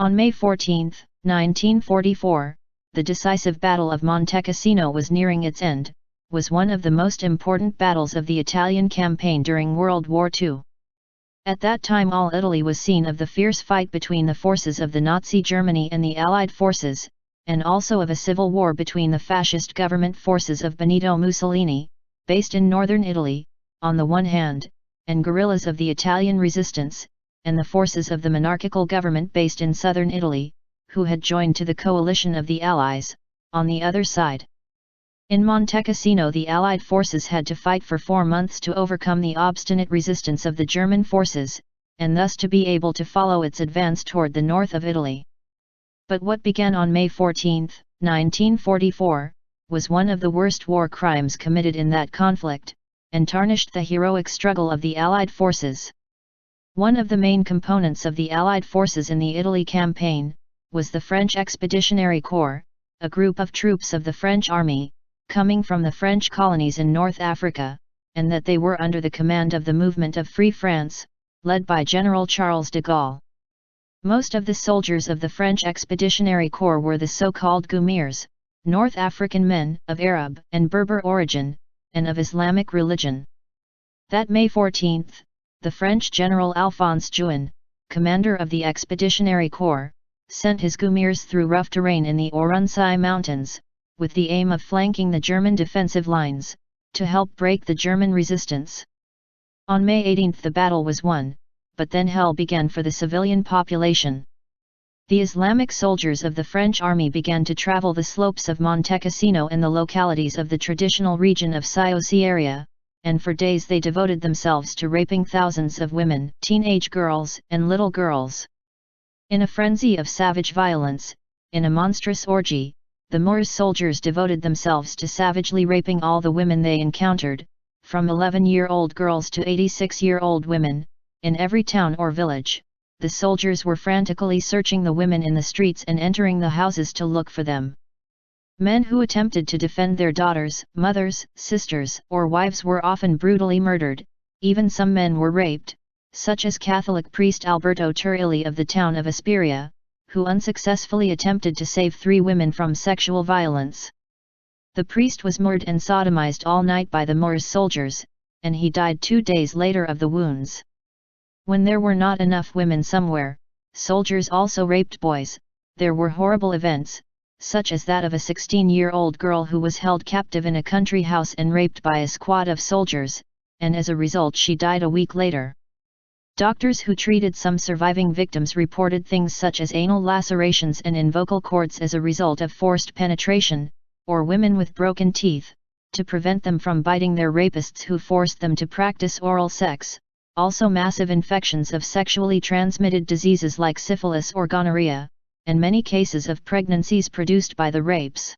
On May 14, 1944, the decisive Battle of Monte Cassino was nearing its end, was one of the most important battles of the Italian campaign during World War II. At that time all Italy was seen of the fierce fight between the forces of the Nazi Germany and the Allied forces, and also of a civil war between the fascist government forces of Benito Mussolini, based in northern Italy, on the one hand, and guerrillas of the Italian resistance, and the forces of the monarchical government based in southern Italy, who had joined to the coalition of the Allies, on the other side. In Monte Cassino the Allied forces had to fight for 4 months to overcome the obstinate resistance of the German forces, and thus to be able to follow its advance toward the north of Italy. But what began on May 14, 1944, was one of the worst war crimes committed in that conflict, and tarnished the heroic struggle of the Allied forces. One of the main components of the Allied forces in the Italy campaign, was the French Expeditionary Corps, a group of troops of the French army, coming from the French colonies in North Africa, and that they were under the command of the Movement of Free France, led by General Charles de Gaulle. Most of the soldiers of the French Expeditionary Corps were the so-called Gaumiers, North African men of Arab and Berber origin, and of Islamic religion. That May 14, the French General Alphonse Juin, commander of the Expeditionary Corps, sent his Gaumiers through rough terrain in the Oronsai Mountains, with the aim of flanking the German defensive lines, to help break the German resistance. On May 18 the battle was won, but then hell began for the civilian population. The Islamic soldiers of the French army began to travel the slopes of Monte Cassino and the localities of the traditional region of Siouxsie area, and for days they devoted themselves to raping thousands of women, teenage girls, and little girls. In a frenzy of savage violence, in a monstrous orgy, the Moors soldiers devoted themselves to savagely raping all the women they encountered, from 11-year-old girls to 86-year-old women, in every town or village. The soldiers were frantically searching the women in the streets and entering the houses to look for them. Men who attempted to defend their daughters, mothers, sisters, or wives were often brutally murdered, even some men were raped, such as Catholic priest Alberto Turilli of the town of Asperia, who unsuccessfully attempted to save 3 women from sexual violence. The priest was murdered and sodomized all night by the Moors soldiers, and he died 2 days later of the wounds. When there were not enough women somewhere, soldiers also raped boys. There were horrible events, such as that of a 16-year-old girl who was held captive in a country house and raped by a squad of soldiers, and as a result she died a week later. Doctors who treated some surviving victims reported things such as anal lacerations and in vocal cords as a result of forced penetration, or women with broken teeth, to prevent them from biting their rapists who forced them to practice oral sex. Also massive infections of sexually transmitted diseases like syphilis or gonorrhea, and many cases of pregnancies produced by the rapes.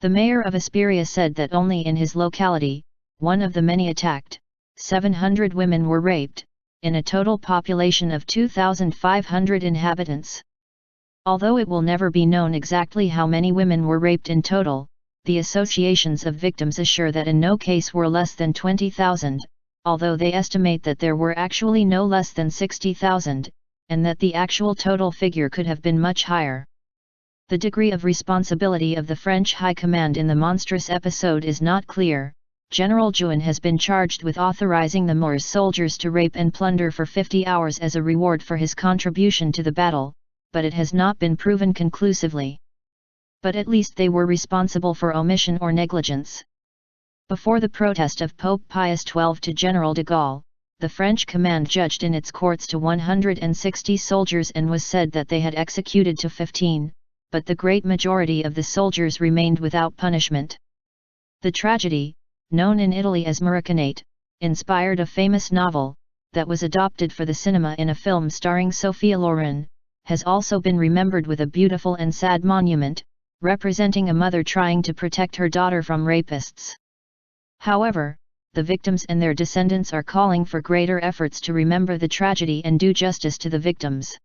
The mayor of Asperia said that only in his locality, one of the many attacked, 700 women were raped, in a total population of 2,500 inhabitants. Although it will never be known exactly how many women were raped in total, the associations of victims assure that in no case were less than 20,000. Although they estimate that there were actually no less than 60,000, and that the actual total figure could have been much higher. The degree of responsibility of the French High Command in the monstrous episode is not clear. General Juin has been charged with authorizing the Moors soldiers to rape and plunder for 50 hours as a reward for his contribution to the battle, but it has not been proven conclusively. But at least they were responsible for omission or negligence. Before the protest of Pope Pius XII to General de Gaulle, the French command judged in its courts to 160 soldiers and was said that they had executed to 15, but the great majority of the soldiers remained without punishment. The tragedy, known in Italy as Marocchinate, inspired a famous novel, that was adopted for the cinema in a film starring Sophia Loren, has also been remembered with a beautiful and sad monument, representing a mother trying to protect her daughter from rapists. However, the victims and their descendants are calling for greater efforts to remember the tragedy and do justice to the victims.